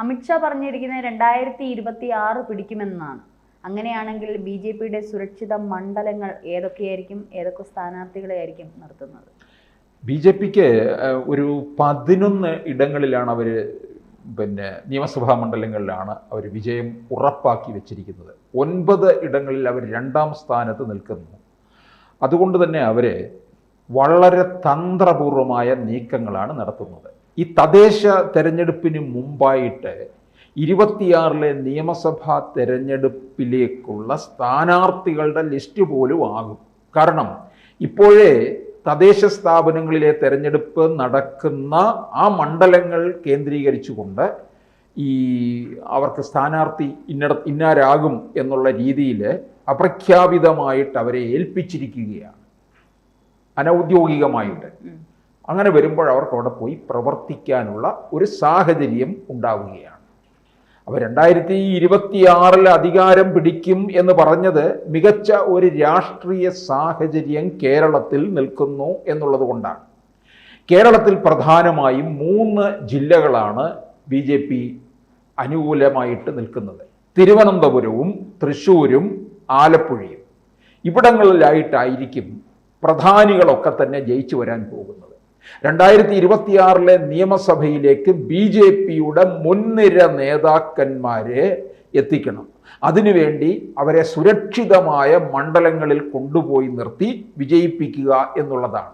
അമിത്ഷാ പറഞ്ഞിരിക്കുന്നത് 2026 പിടിക്കുമെന്നാണ്. അങ്ങനെയാണെങ്കിൽ BJPയുടെ സുരക്ഷിത മണ്ഡലങ്ങൾ ഏതൊക്കെയായിരിക്കും? ഏതൊക്കെ സ്ഥാനാർത്ഥികളെയായിരിക്കും നിർത്തുന്നത്? BJPക്ക് ഒരു 11 ഇടങ്ങളിലാണ് അവർ നിയമസഭാ മണ്ഡലങ്ങളിലാണ് അവർ വിജയം ഉറപ്പാക്കി വെച്ചിരിക്കുന്നത്. 9 ഇടങ്ങളിൽ അവർ 2ാം സ്ഥാനത്ത് നിൽക്കുന്നു. അതുകൊണ്ട് തന്നെ അവർ വളരെ തന്ത്രപൂർവമായ നീക്കങ്ങളാണ് നടത്തുന്നത്. ഈ തദ്ദേശ തെരഞ്ഞെടുപ്പിന് മുമ്പായിട്ട് 26 നിയമസഭാ തെരഞ്ഞെടുപ്പിലേക്കുള്ള സ്ഥാനാർത്ഥികളുടെ ലിസ്റ്റ് പോലും ആകും. കാരണം ഇപ്പോഴേ തദ്ദേശ സ്ഥാപനങ്ങളിലെ തെരഞ്ഞെടുപ്പ് നടക്കുന്ന ആ മണ്ഡലങ്ങൾ കേന്ദ്രീകരിച്ചുകൊണ്ട് അവർക്ക് സ്ഥാനാർത്ഥി ഇന്നാരാകും എന്നുള്ള രീതിയിൽ അപ്രഖ്യാപിതമായിട്ട് അവരെ ഏൽപ്പിച്ചിരിക്കുകയാണ്, അനൗദ്യോഗികമായിട്ട്. അങ്ങനെ വരുമ്പോൾ അവർക്ക് അവിടെ പോയി പ്രവർത്തിക്കാനുള്ള ഒരു സാഹചര്യം ഉണ്ടാവുകയാണ്. അപ്പോൾ 2026 അധികാരം പിടിക്കും എന്ന് പറഞ്ഞത് മികച്ച ഒരു രാഷ്ട്രീയ സാഹചര്യം കേരളത്തിൽ നിൽക്കുന്നു എന്നുള്ളത് കൊണ്ടാണ്. കേരളത്തിൽ പ്രധാനമായും 3 ജില്ലകളാണ് BJP അനുകൂലമായിട്ട് നിൽക്കുന്നത്: തിരുവനന്തപുരവും തൃശ്ശൂരും ആലപ്പുഴയും. ഇവിടങ്ങളിലായിട്ടായിരിക്കും പ്രധാനികളൊക്കെ തന്നെ ജയിച്ചു വരാൻ പോകുന്നത്. 2026 നിയമസഭയിലേക്ക് BJPയുടെ മുൻനിര നേതാക്കന്മാരെ എത്തിക്കണം. അതിനുവേണ്ടി അവരെ സുരക്ഷിതമായ മണ്ഡലങ്ങളിൽ കൊണ്ടുപോയി നിർത്തി വിജയിപ്പിക്കുക എന്നുള്ളതാണ്.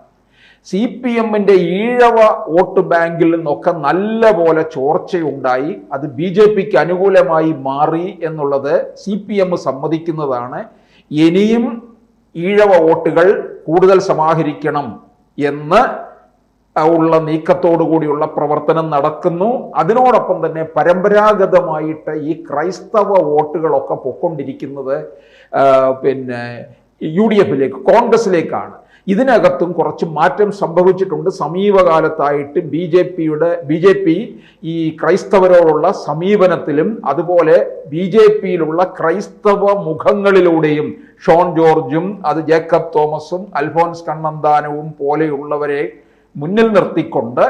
CPMന്റെ ഈഴവ വോട്ട് ബാങ്കിൽ നിന്നൊക്കെ നല്ല പോലെ ചോർച്ചയുണ്ടായി. അത് BJPക്ക് അനുകൂലമായി മാറി എന്നുള്ളത് CPM സമ്മതിക്കുന്നതാണ്. ഇനിയും ഈഴവ വോട്ടുകൾ കൂടുതൽ സമാഹരിക്കണം എന്ന് ഉള്ള നീക്കത്തോടു കൂടിയുള്ള പ്രവർത്തനം നടക്കുന്നു. അതിനോടൊപ്പം തന്നെ പരമ്പരാഗതമായിട്ട് ഈ ക്രൈസ്തവ വോട്ടുകളൊക്കെ പൊക്കൊണ്ടിരിക്കുന്നത് UDFിലേക്ക്, കോൺഗ്രസിലേക്കാണ്. ഇതിനകത്തും കുറച്ച് മാറ്റം സംഭവിച്ചിട്ടുണ്ട്. സമീപകാലത്തായിട്ട് BJP ഈ ക്രൈസ്തവരോടുള്ള സമീപനത്തിലും അതുപോലെ BJPയിലുള്ള ക്രൈസ്തവ മുഖങ്ങളിലൂടെയും ഷോൺ ജോർജും ജേക്കബ് തോമസും അൽഫോൻസ് കണ്ണന്താനവും പോലെയുള്ളവരെ മുന്നിൽ നിർത്തിക്കൊണ്ട്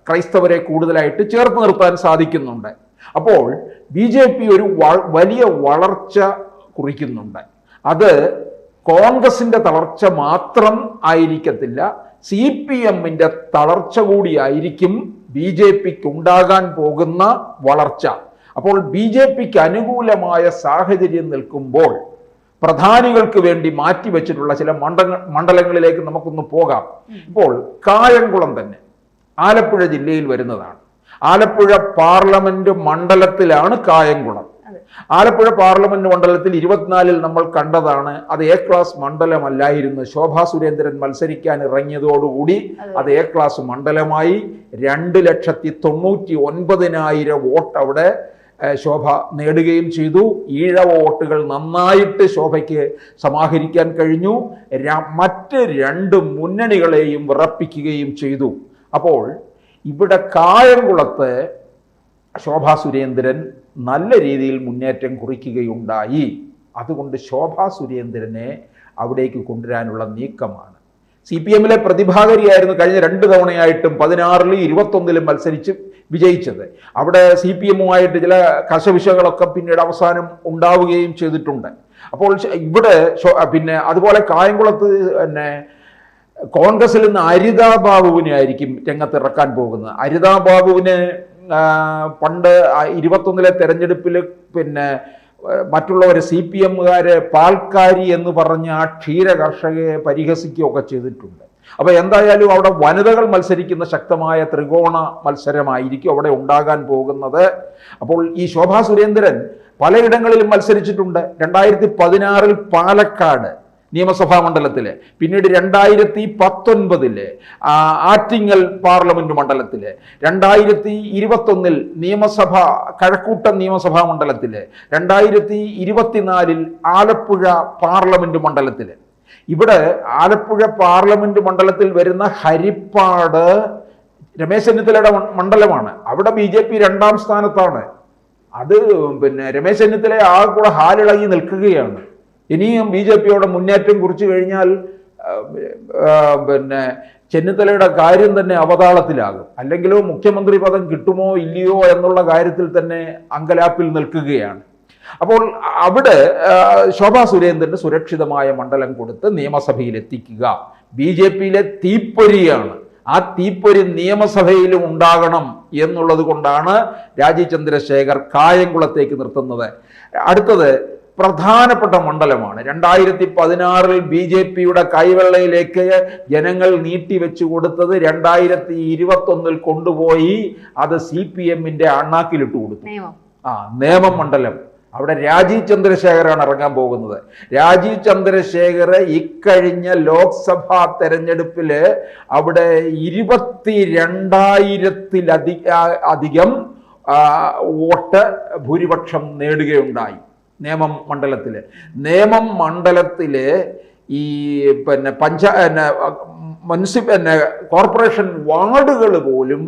ക്രൈസ്തവരെ കൂടുതലായിട്ട് ചേർത്ത് നിർത്താൻ സാധിക്കുന്നുണ്ട്. അപ്പോൾ BJP ഒരു വലിയ വളർച്ച കുറിക്കുന്നുണ്ട്. അത് കോൺഗ്രസിന്റെ തളർച്ച മാത്രം ആയിരിക്കത്തില്ല, CPMന്റെ തളർച്ച കൂടിയായിരിക്കും BJPക്ക് ഉണ്ടാകാൻ പോകുന്ന വളർച്ച. അപ്പോൾ BJPക്ക് അനുകൂലമായ സാഹചര്യം നിൽക്കുമ്പോൾ പ്രധാനികൾക്ക് വേണ്ടി മാറ്റിവെച്ചിട്ടുള്ള ചില മണ്ഡലങ്ങളിലേക്ക് നമുക്കൊന്ന് പോകാം. ഇപ്പോൾ കായംകുളം തന്നെ ആലപ്പുഴ ജില്ലയിൽ വരുന്നതാണ്. ആലപ്പുഴ പാർലമെന്റ് മണ്ഡലത്തിലാണ് കായംകുളം. ആലപ്പുഴ പാർലമെന്റ് മണ്ഡലത്തിൽ 24 നമ്മൾ കണ്ടതാണ്. അത് A ക്ലാസ് മണ്ഡലമല്ലായിരുന്നു. ശോഭാ സുരേന്ദ്രൻ മത്സരിക്കാൻ ഇറങ്ങിയതോടുകൂടി അത് A ക്ലാസ് മണ്ഡലമായി. 2,99,000 വോട്ട് അവിടെ ശോഭ നേടുകയും ചെയ്തു. ഈഴവ വോട്ടുകൾ നന്നായിട്ട് ശോഭയ്ക്ക് സമാഹരിക്കാൻ കഴിഞ്ഞു. മറ്റ് 2 മുന്നണികളെയും വിറപ്പിക്കുകയും ചെയ്തു. അപ്പോൾ ഇവിടെ കായംകുളത്ത് ശോഭാ സുരേന്ദ്രൻ നല്ല രീതിയിൽ മുന്നേറ്റം കുറിക്കുകയുണ്ടായി. അതുകൊണ്ട് ശോഭാ സുരേന്ദ്രനെ അവിടേക്ക് കൊണ്ടുവരാനുള്ള നീക്കമാണ്. CPMലെ പ്രതിഭാഗരിയായിരുന്നു കഴിഞ്ഞ 2 തവണയായിട്ടും 16, 21 മത്സരിച്ച് വിജയിച്ചത്. അവിടെ CPMുമായിട്ട് ചില കശവിശകളൊക്കെ പിന്നീട് അവസാനം ഉണ്ടാവുകയും ചെയ്തിട്ടുണ്ട്. അപ്പോൾ ഇവിടെ അതുപോലെ കായംകുളത്ത് കോൺഗ്രസിൽ നിന്ന് അരിതാ ബാബുവിനെ ആയിരിക്കും രംഗത്തിറക്കാൻ പോകുന്നത്. അരിതാ ബാബുവിന് പണ്ട് 21 തെരഞ്ഞെടുപ്പിൽ മറ്റുള്ളവർ CPMകാര് പാൽക്കാരി എന്ന് പറഞ്ഞ ആ ക്ഷീര കർഷകരെ പരിഹസിക്കുകയൊക്കെ ചെയ്തിട്ടുണ്ട്. അപ്പോൾ എന്തായാലും അവിടെ വനിതകൾ മത്സരിക്കുന്ന ശക്തമായ ത്രികോണ മത്സരമായിരിക്കും അവിടെ ഉണ്ടാകാൻ പോകുന്നത്. അപ്പോൾ ഈ ശോഭാ സുരേന്ദ്രൻ പലയിടങ്ങളിലും മത്സരിച്ചിട്ടുണ്ട്. 2016 പാലക്കാട് നിയമസഭാ മണ്ഡലത്തില്, പിന്നീട് 2019 ആറ്റിങ്ങൽ പാർലമെന്റ് മണ്ഡലത്തില്, 2021 കഴക്കൂട്ടം നിയമസഭാ മണ്ഡലത്തില്, 2024 ആലപ്പുഴ പാർലമെന്റ് മണ്ഡലത്തില്. ഇവിടെ ആലപ്പുഴ പാർലമെന്റ് മണ്ഡലത്തിൽ വരുന്ന ഹരിപ്പാട് രമേശ് ചെന്നിത്തലയുടെ മണ്ഡലമാണ്. അവിടെ BJP 2ാം സ്ഥാനത്താണ്. അത് രമേശ് ചെന്നിത്തല കൂടെ ഹാലിളകി നിൽക്കുകയാണ്. ഇനിയും BJPയോടെ മുന്നേറ്റം കുറിച്ചു കഴിഞ്ഞാൽ ചെന്നിത്തലയുടെ കാര്യം തന്നെ അവതാളത്തിലാകും. അല്ലെങ്കിലോ മുഖ്യമന്ത്രി പദം കിട്ടുമോ ഇല്ലയോ എന്നുള്ള കാര്യത്തിൽ തന്നെ അങ്കലാപ്പിൽ നിൽക്കുകയാണ്. അപ്പോൾ അവിടെ ശോഭാ സുരേന്ദ്രന് സുരക്ഷിതമായ മണ്ഡലം കൊടുത്ത് നിയമസഭയിൽ എത്തിക്കുക BJPയിലെ തീപ്പൊരിയാണ്. ആ തീപ്പൊരി നിയമസഭയിലും ഉണ്ടാകണം എന്നുള്ളത് കൊണ്ടാണ് രാജീവ് ചന്ദ്രശേഖർ കായംകുളത്തേക്ക് നിർത്തുന്നത്. അടുത്തത് പ്രധാനപ്പെട്ട മണ്ഡലമാണ്. 2016 BJPയുടെ കൈവെള്ളയിലേക്ക് ജനങ്ങൾ നീട്ടിവെച്ചു കൊടുത്തത് 2021 കൊണ്ടുപോയി അത് CPMന്റെ അണ്ണാക്കിലിട്ട് കൊടുത്തു. നേമം മണ്ഡലം. അവിടെ രാജീവ് ചന്ദ്രശേഖറാണ് ഇറങ്ങാൻ പോകുന്നത്. രാജീവ് ചന്ദ്രശേഖർ ഇക്കഴിഞ്ഞ ലോക്സഭാ തെരഞ്ഞെടുപ്പില് അവിടെ 22,000-ത്തിലധികം വോട്ട് ഭൂരിപക്ഷം നേടുകയുണ്ടായി. നേമം മണ്ഡലത്തില് ഈ കോർപ്പറേഷൻ വാർഡുകൾ പോലും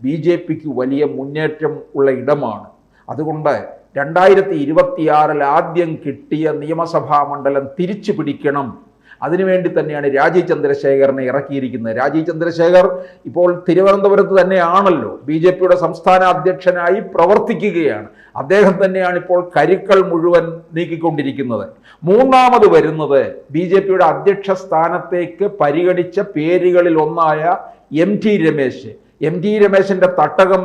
BJPക്ക് വലിയ മുന്നേറ്റം ഉള്ള ഇടമാണ്. അതുകൊണ്ട് 2026 ആദ്യം കിട്ടിയ നിയമസഭാ മണ്ഡലം തിരിച്ചു പിടിക്കണം. അതിനുവേണ്ടി തന്നെയാണ് രാജീവ് ചന്ദ്രശേഖറിനെ ഇറക്കിയിരിക്കുന്നത്. രാജീവ് ചന്ദ്രശേഖർ ഇപ്പോൾ തിരുവനന്തപുരത്ത് തന്നെയാണല്ലോ BJPയുടെ സംസ്ഥാന അധ്യക്ഷനായി പ്രവർത്തിക്കുകയാണ്. അദ്ദേഹം തന്നെയാണ് ഇപ്പോൾ കരുക്കൾ മുഴുവൻ നീക്കിക്കൊണ്ടിരിക്കുന്നത്. മൂന്നാമത് വരുന്നത് BJPയുടെ അധ്യക്ഷ സ്ഥാനത്തേക്ക് പരിഗണിച്ച പേരുകളിൽ ഒന്നായ MT രമേശിന്റെ തട്ടകം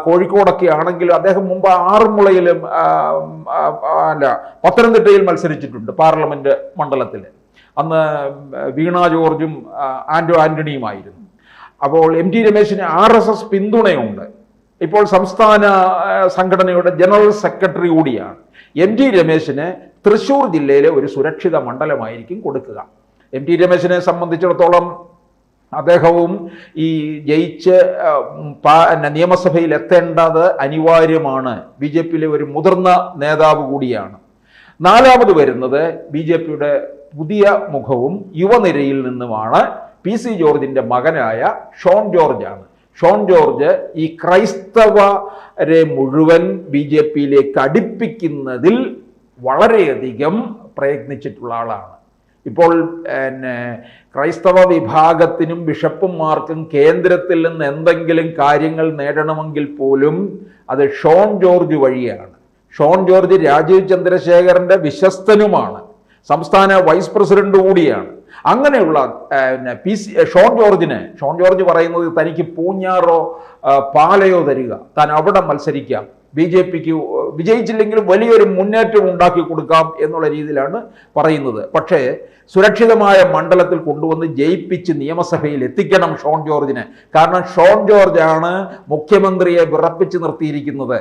കോഴിക്കോടൊക്കെ ആണെങ്കിലും അദ്ദേഹം മുമ്പ് ആറന്മുളയിലും പത്തനംതിട്ടയിൽ മത്സരിച്ചിട്ടുണ്ട് പാർലമെന്റ് മണ്ഡലത്തിൽ. അന്ന് വീണ ജോർജും ആന്റണിയുമായിരുന്നു. അപ്പോൾ MT രമേശിന് RSS പിന്തുണയുണ്ട്. ഇപ്പോൾ സംസ്ഥാന സംഘടനയുടെ ജനറൽ സെക്രട്ടറി കൂടിയാണ്. MT രമേശിന് തൃശ്ശൂർ ജില്ലയിലെ ഒരു സുരക്ഷിത മണ്ഡലമായിരിക്കും കൊടുക്കുക. MT രമേശിനെ സംബന്ധിച്ചിടത്തോളം അദ്ദേഹവും ഈ ജയിച്ച് നിയമസഭയിൽ എത്തേണ്ടത് അനിവാര്യമാണ്. BJPയിലെ ഒരു മുതിർന്ന നേതാവ് കൂടിയാണ്. നാലാമത് വരുന്നത് BJPയുടെ പുതിയ മുഖവും യുവനിരയിൽ നിന്നുമാണ് PC ജോർജിന്റെ മകനായ ഷോൺ ജോർജാണ്. ഷോൺ ജോർജ് ഈ ക്രൈസ്തവരെ മുഴുവൻ BJPയിലേക്ക് അടുപ്പിക്കുന്നതിൽ വളരെയധികം പ്രയത്നിച്ചിട്ടുള്ള ആളാണ്. ഇപ്പോൾ ക്രൈസ്തവ വിഭാഗത്തിനും ബിഷപ്പുമാർക്കും കേന്ദ്രത്തിൽ നിന്ന് എന്തെങ്കിലും കാര്യങ്ങൾ നേടണമെങ്കിൽ പോലും അത് ഷോൺ ജോർജ് വഴിയാണ്. ഷോൺ ജോർജ് രാജീവ് ചന്ദ്രശേഖറിന്റെ വിശ്വസ്തനുമാണ്, സംസ്ഥാന വൈസ് പ്രസിഡന്റ് കൂടിയാണ്. അങ്ങനെയുള്ള ഷോൺ ജോർജ് പറയുന്നത് തനിക്ക് പൂഞ്ഞാറോ പാലയോ തരിക, താൻ അവിടെ മത്സരിക്കാം, BJPക്ക് വിജയിച്ചില്ലെങ്കിലും വലിയൊരു മുന്നേറ്റം ഉണ്ടാക്കി കൊടുക്കാം എന്നുള്ള രീതിയിലാണ് പറയുന്നത്. പക്ഷേ സുരക്ഷിതമായ മണ്ഡലത്തിൽ കൊണ്ടുവന്ന് ജയിപ്പിച്ച് നിയമസഭയിൽ എത്തിക്കണം ഷോൺ ജോർജിനെ. കാരണം ഷോൺ ജോർജാണ് മുഖ്യമന്ത്രിയെ വിറപ്പിച്ച് നിർത്തിയിരിക്കുന്നത്.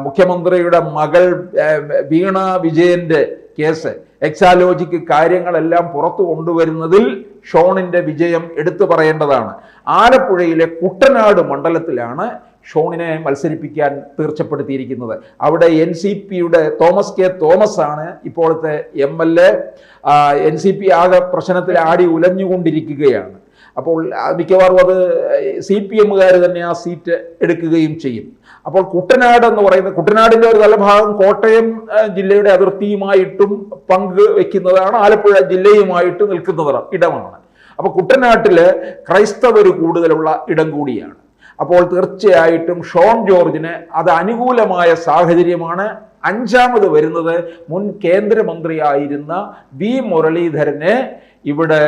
മുഖ്യമന്ത്രിയുടെ മകൾ വീണ വിജയന്റെ കേസ്, എക്സാലോജിക്ക് കാര്യങ്ങളെല്ലാം പുറത്തു കൊണ്ടുവരുന്നതിൽ ഷോണിന്റെ വിജയം എടുത്തു പറയേണ്ടതാണ്. ആലപ്പുഴയിലെ കുട്ടനാട് മണ്ഡലത്തിലാണ് ഷോണിനെ മത്സരിപ്പിക്കാൻ തീർച്ചപ്പെടുത്തിയിരിക്കുന്നത്. അവിടെ NCPയുടെ തോമസ് കെ തോമസ് ആണ് ഇപ്പോഴത്തെ MLA. NCP ആകെ പ്രശ്നത്തിൽ ആടി ഉലഞ്ഞുകൊണ്ടിരിക്കുകയാണ്. അപ്പോൾ മിക്കവാറും അത് CPMകാർ തന്നെ ആ സീറ്റ് എടുക്കുകയും ചെയ്യും. അപ്പോൾ കുട്ടനാട് എന്ന് പറയുന്നത്, കുട്ടനാടിൻ്റെ ഒരു നല്ല ഭാഗം കോട്ടയം ജില്ലയുടെ അതിർത്തിയുമായിട്ടും പങ്ക് വയ്ക്കുന്നതാണ്, ആലപ്പുഴ ജില്ലയുമായിട്ട് നിൽക്കുന്ന ഇടമാണ്. അപ്പോൾ കുട്ടനാട്ടില് ക്രൈസ്തവർ കൂടുതലുള്ള ഇടം കൂടിയാണ്. അപ്പോൾ തീർച്ചയായിട്ടും ഷോൺ ജോർജിന് അത് അനുകൂലമായ സാഹചര്യമാണ്. അഞ്ചാമത് വരുന്നത് മുൻ കേന്ദ്രമന്ത്രിയായിരുന്ന V മുരളീധരന് ഇവിടെ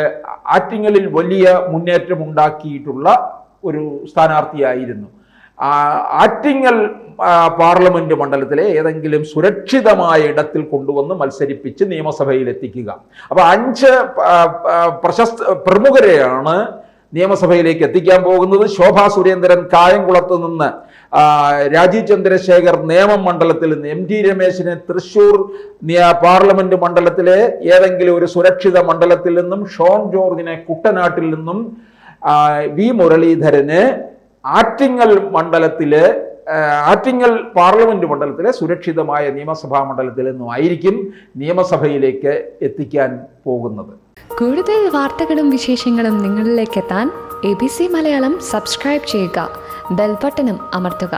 ആറ്റിങ്ങലിൽ വലിയ മുന്നേറ്റം ഉണ്ടാക്കിയിട്ടുള്ള ഒരു സ്ഥാനാർത്ഥിയായിരുന്നു. ആറ്റിങ്ങൽ പാർലമെന്റ് മണ്ഡലത്തിലെ ഏതെങ്കിലും സുരക്ഷിതമായ ഇടത്തിൽ കൊണ്ടുവന്ന് മത്സരിപ്പിച്ച് നിയമസഭയിൽ എത്തിക്കുക. അപ്പൊ 5 പ്രമുഖരെയാണ് നിയമസഭയിലേക്ക് എത്തിക്കാൻ പോകുന്നത്. ശോഭാ സുരേന്ദ്രൻ കായംകുളത്ത് നിന്ന്, രാജീവ് ചന്ദ്രശേഖർ നേമം മണ്ഡലത്തിൽ നിന്ന്, MT രമേശിനെ തൃശ്ശൂർ പാർലമെന്റ് മണ്ഡലത്തിലെ ഏതെങ്കിലും ഒരു സുരക്ഷിത മണ്ഡലത്തിൽ നിന്നും, ഷോൺ ജോർജിനെ കുട്ടനാട്ടിൽ നിന്നും, V മുരളീധരന് ആറ്റിങ്ങൽ പാർലമെന്റ് മണ്ഡലത്തിലെ സുരക്ഷിതമായ നിയമസഭാ മണ്ഡലത്തിൽ നിന്നും ആയിരിക്കും നിയമസഭയിലേക്ക് എത്തിക്കാൻ പോകുന്നത്. കൂടുതൽ വാർത്തകളും വിശേഷങ്ങളും നിങ്ങളിലേക്ക് എത്താൻ ABC മലയാളം സബ്സ്ക്രൈബ് ചെയ്യുക, ബെൽ ബട്ടണും അമർത്തുക.